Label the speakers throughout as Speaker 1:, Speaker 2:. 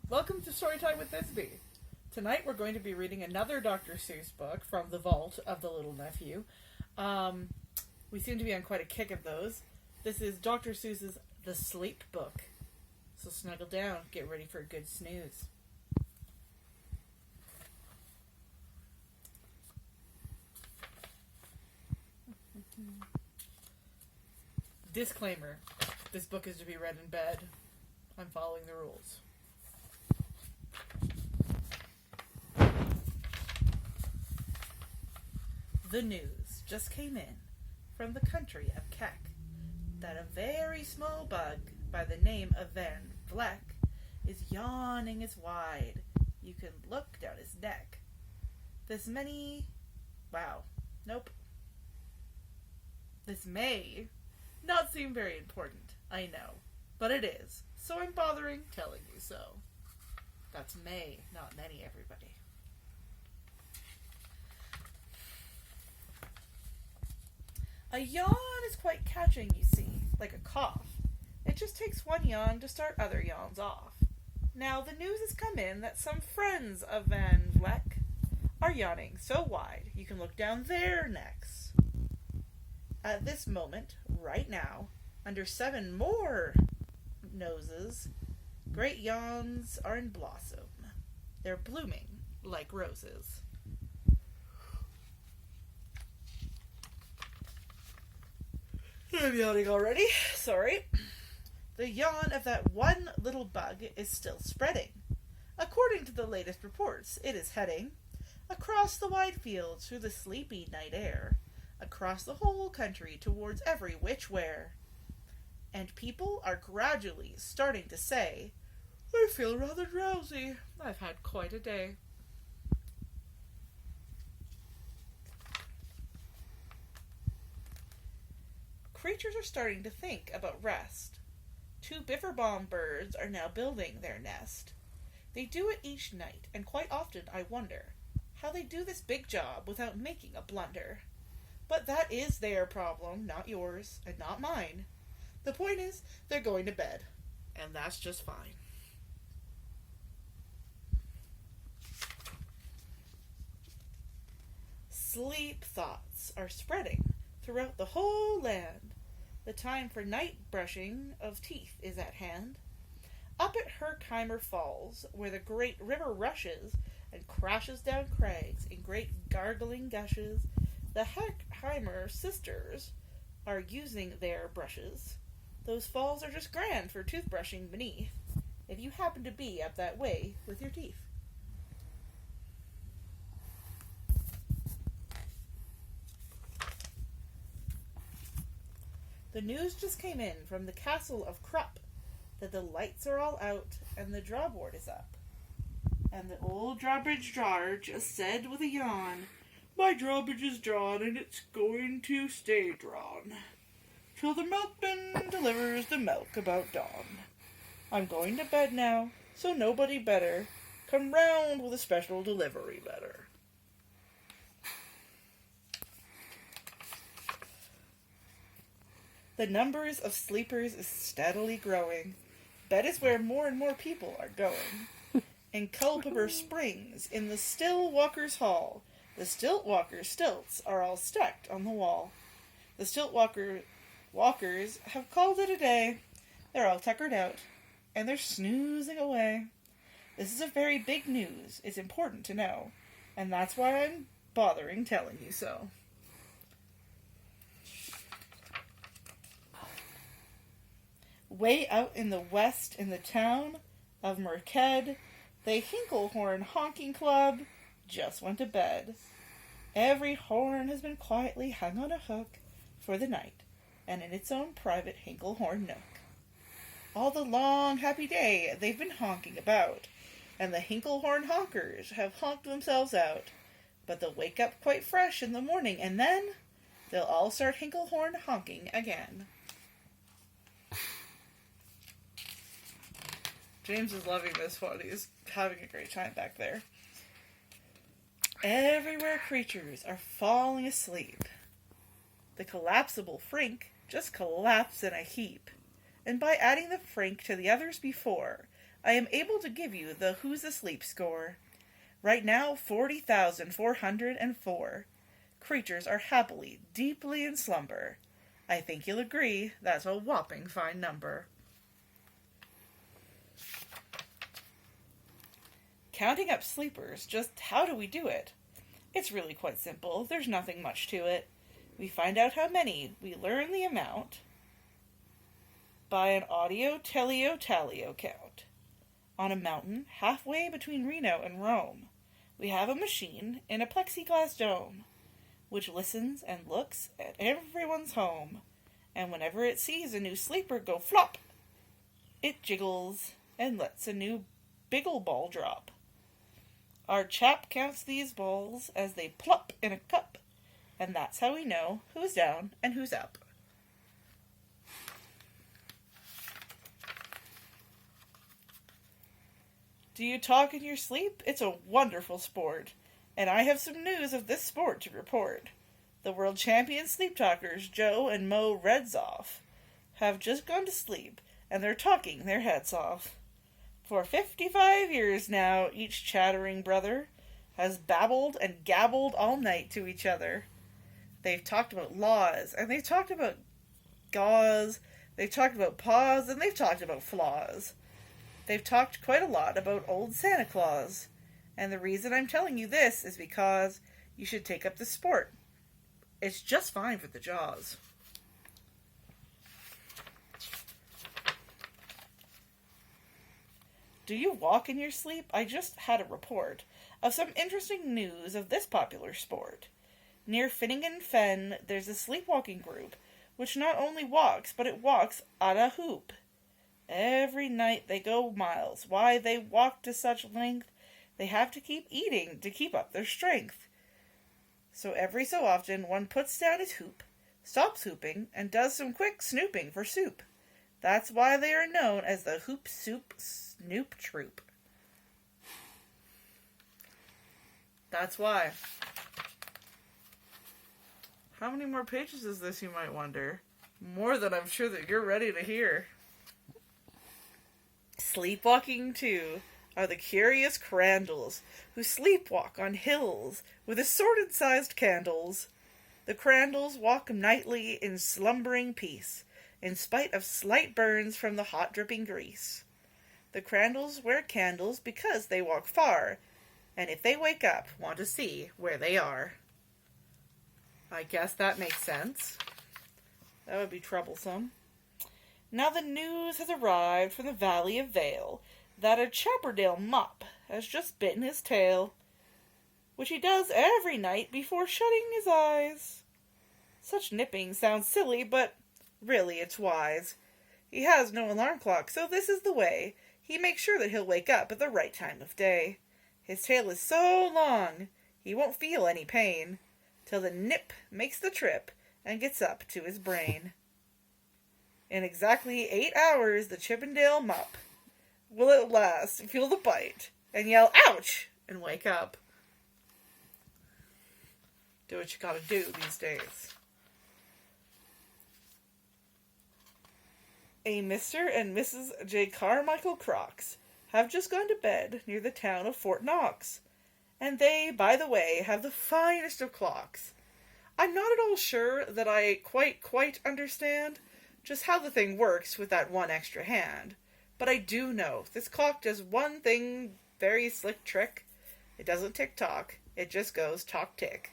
Speaker 1: Welcome to Storytime with Thisbe. Tonight we're going to be reading another Dr. Seuss book from the vault of the Little Nephew. We seem to be on quite a kick of those. This is Dr. Seuss's The Sleep Book. So snuggle down, get ready for a good snooze. Disclaimer. This book is to be read in bed. I'm following the rules. The news just came in from the country of Keck that a very small bug by the name of Van Vleck is yawning as wide you can look down his neck. This may not seem very important, I know, but it is, so I'm bothering telling you so. That's may, not many, everybody. A yawn is quite catching, you see, like a cough. It just takes one yawn to start other yawns off. Now the news has come in that some friends of Van Vleck are yawning so wide you can look down their necks. At this moment, right now, under 7 more noses, great yawns are in blossom. They're blooming like roses. I'm yawning already. Sorry. The yawn of that one little bug is still spreading. According to the latest reports, it is heading across the wide fields through the sleepy night air, across the whole country towards every which where. And people are gradually starting to say, I feel rather drowsy. I've had quite a day. Creatures are starting to think about rest. 2 bifferbaum birds are now building their nest. They do it each night, and quite often I wonder how they do this big job without making a blunder. But that is their problem, not yours, and not mine. The point is, they're going to bed, and that's just fine. Sleep thoughts are spreading throughout the whole land. The time for night brushing of teeth is at hand. Up at Herkheimer Falls, where the great river rushes and crashes down crags in great gargling gushes, the Herkheimer sisters are using their brushes. Those falls are just grand for toothbrushing beneath, if you happen to be up that way with your teeth. The news just came in from the castle of Krupp that the lights are all out and the drawboard is up. And the old drawbridge drawer just said with a yawn, My drawbridge is drawn and it's going to stay drawn till the milkman delivers the milk about dawn. I'm going to bed now, so nobody better come round with a special delivery letter. The numbers of sleepers is steadily growing. Bed is where more and more people are going. In Culpeper Springs, in the Still Walkers' Hall, the Stilt Walkers' stilts are all stacked on the wall. The Stilt Walkers have called it a day. They're all tuckered out, and they're snoozing away. This is a very big news. It's important to know, and that's why I'm bothering telling you so. Way out in the west in the town of Merked, the Hinklehorn Honking Club just went to bed. Every horn has been quietly hung on a hook for the night, and in its own private Hinklehorn nook. All the long happy day they've been honking about, and the Hinklehorn honkers have honked themselves out, but they'll wake up quite fresh in the morning, and then they'll all start Hinklehorn honking again. James is loving this one. He's having a great time back there. Everywhere creatures are falling asleep. The collapsible Frink just collapsed in a heap, and by adding the Frink to the others before, I am able to give you the Who's Asleep score. Right now, 40,404. Creatures are happily, deeply in slumber. I think you'll agree that's a whopping fine number. Counting up sleepers, just how do we do it? It's really quite simple. There's nothing much to it. We find out how many. We learn the amount by an audio-teleo-talio count. On a mountain halfway between Reno and Rome, we have a machine in a plexiglass dome, which listens and looks at everyone's home, and whenever it sees a new sleeper go flop, it jiggles and lets a new biggle ball drop. Our chap counts these balls as they plop in a cup, and that's how we know who's down and who's up. Do you talk in your sleep? It's a wonderful sport, and I have some news of this sport to report. The world champion sleep talkers Joe and Mo Redzoff have just gone to sleep, and they're talking their heads off. For 55 years now, each chattering brother has babbled and gabbled all night to each other. They've talked about laws, and they've talked about gauze, they've talked about paws, and they've talked about flaws. They've talked quite a lot about old Santa Claus, and the reason I'm telling you this is because you should take up the sport. It's just fine for the jaws. Do you walk in your sleep? I just had a report of some interesting news of this popular sport. Near Finnegan Fen, there's a sleepwalking group, which not only walks, but it walks at a hoop. Every night they go miles. Why they walk to such length? They have to keep eating to keep up their strength. So every so often one puts down his hoop, stops hooping, and does some quick snooping for soup. That's why they are known as the Hoop Soup Snoop Troop. That's why. How many more pages is this, you might wonder? More than I'm sure that you're ready to hear. Sleepwalking, too, are the curious crandalls who sleepwalk on hills with assorted-sized candles. The crandalls walk nightly in slumbering peace, in spite of slight burns from the hot dripping grease. The crandalls wear candles because they walk far, and if they wake up, want to see where they are. I guess that makes sense. That would be troublesome. Now the news has arrived from the Valley of Vale that a Chapperdale mop has just bitten his tail, which he does every night before shutting his eyes. Such nipping sounds silly, but really it's wise. He has no alarm clock, so this is the way. He makes sure that he'll wake up at the right time of day. His tail is so long, he won't feel any pain, till the nip makes the trip and gets up to his brain. In exactly 8 hours, the Chippendale mop will at last feel the bite and yell, "Ouch!" and wake up. Do what you gotta do these days. A Mr. and Mrs. J. Carmichael Crocs have just gone to bed near the town of Fort Knox, and they, by the way, have the finest of clocks. I'm not at all sure that I quite understand just how the thing works with that one extra hand, but I do know this clock does one thing very slick trick. It doesn't tick-tock, it just goes tock-tick.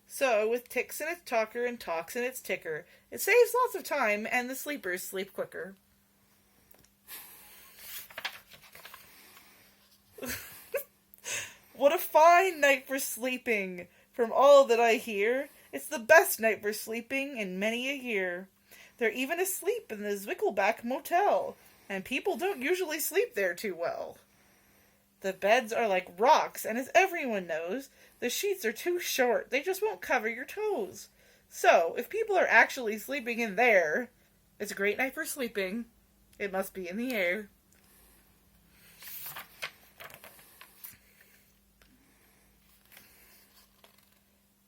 Speaker 1: So, with ticks in its talker and talks in its ticker, it saves lots of time and the sleepers sleep quicker. What a fine night for sleeping! From all that I hear, it's the best night for sleeping in many a year. They're even asleep in the Zwickleback Motel, and people don't usually sleep there too well. The beds are like rocks, and as everyone knows, the sheets are too short. They just won't cover your toes. So, if people are actually sleeping in there, it's a great night for sleeping. It must be in the air.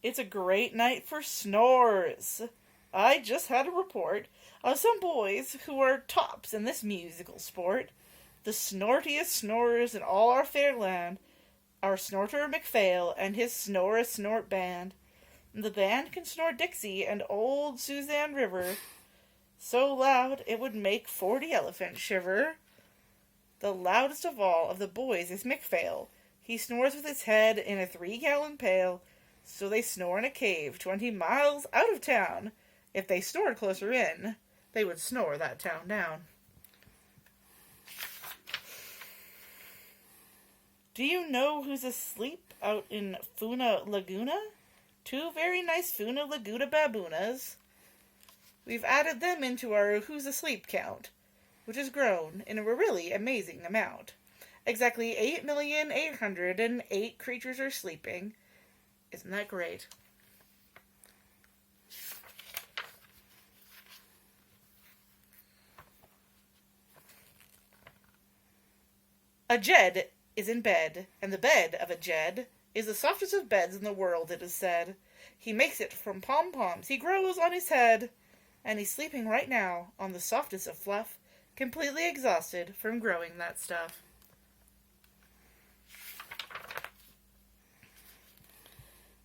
Speaker 1: It's a great night for snores. I just had a report of some boys who are tops in this musical sport. The snortiest snorers in all our fair land, our snorter McPhail and his snore-a-snort band. The band can snore Dixie and old Suzanne River, so loud it would make 40 elephants shiver. The loudest of all of the boys is McPhail. He snores with his head in a 3-gallon pail, so they snore in a cave 20 miles out of town. If they snored closer in, they would snore that town down. Do you know who's asleep out in Funa Laguna? 2 very nice Funa Laguna baboonas. We've added them into our Who's Asleep count, which has grown in a really amazing amount. Exactly 8,808,000 creatures are sleeping. Isn't that great? A Jed is in bed, and the bed of a Jed is the softest of beds in the world, it is said. He makes it from pom-poms he grows on his head, and he's sleeping right now on the softest of fluff, completely exhausted from growing that stuff.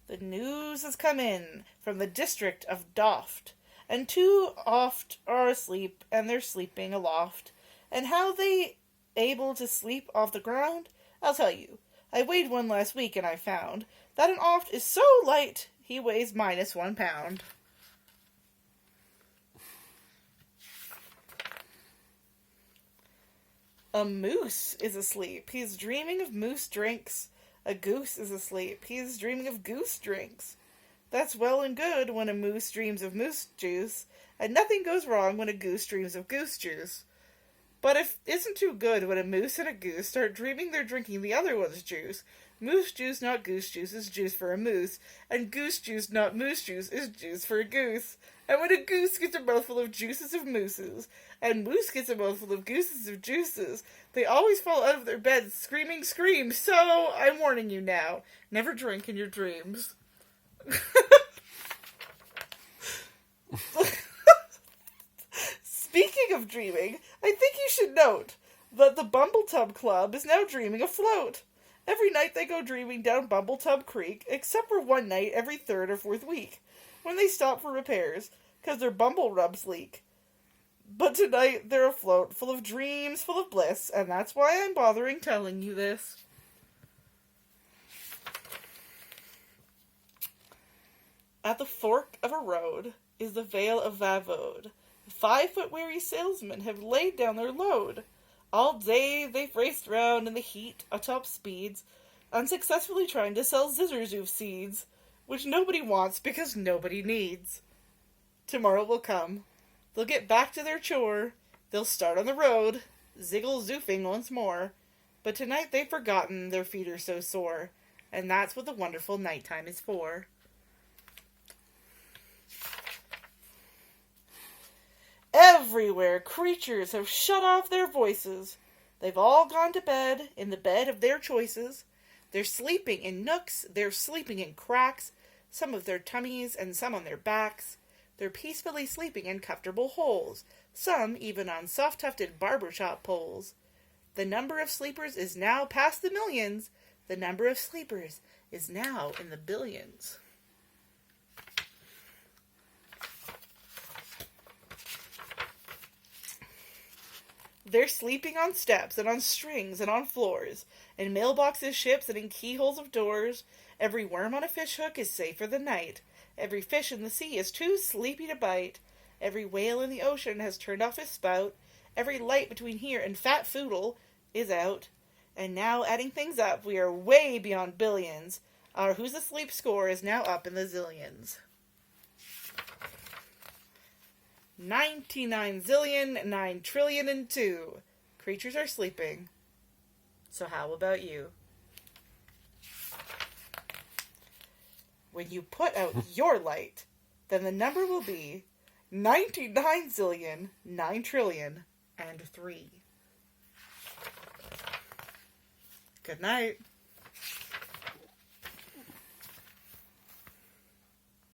Speaker 1: The news has come in from the district of Doft, and 2 oft are asleep, and they're sleeping aloft. And how they able to sleep off the ground? I'll tell you. I weighed one last week, and I found that an oft is so light, he weighs -1 pound. A moose is asleep. He's dreaming of moose drinks. A goose is asleep. He is dreaming of goose drinks. That's well and good when a moose dreams of moose juice, and nothing goes wrong when a goose dreams of goose juice. But it isn't too good when a moose and a goose start dreaming they're drinking the other one's juice. Moose juice, not goose juice, is juice for a moose, and goose juice, not moose juice, is juice for a goose. And when a goose gets a mouthful of juices of mooses, and moose gets a mouthful of gooses of juices, they always fall out of their beds screaming scream. So, I'm warning you now, never drink in your dreams. Speaking of dreaming, I think you should note that the Bumbletub Club is now dreaming afloat. Every night they go dreaming down Bumbletub Creek, except for one night every 3rd or 4th week, when they stop for repairs, because their bumble rubs leak. But tonight they're afloat, full of dreams, full of bliss, and that's why I'm bothering telling you this. At the fork of a road is the Vale of Vavode. 5-foot weary salesmen have laid down their load. All day they've raced round in the heat atop speeds, unsuccessfully trying to sell Zizzerzoof seeds, which nobody wants because nobody needs. Tomorrow will come. They'll get back to their chore. They'll start on the road, ziggle-zoofing once more. But tonight they've forgotten their feet are so sore, and that's what the wonderful nighttime is for. Everywhere creatures have shut off their voices. They've all gone to bed in the bed of their choices. They're sleeping in nooks, they're sleeping in cracks, some of their tummies and some on their backs. They're peacefully sleeping in comfortable holes, some even on soft-tufted barbershop poles. The number of sleepers is now past the millions. The number of sleepers is now in the billions. They're sleeping on steps and on strings and on floors, in mailboxes, ships, and in keyholes of doors. Every worm on a fishhook is safe for the night. Every fish in the sea is too sleepy to bite. Every whale in the ocean has turned off his spout. Every light between here and Fat Foodle is out. And now, adding things up, we are way beyond billions. Our Who's Asleep score is now up in the zillions. 99 zillion, 9 trillion and 2. Creatures are sleeping. So how about you? When you put out your light, then the number will be 99 zillion, 9 trillion and 3. Good night.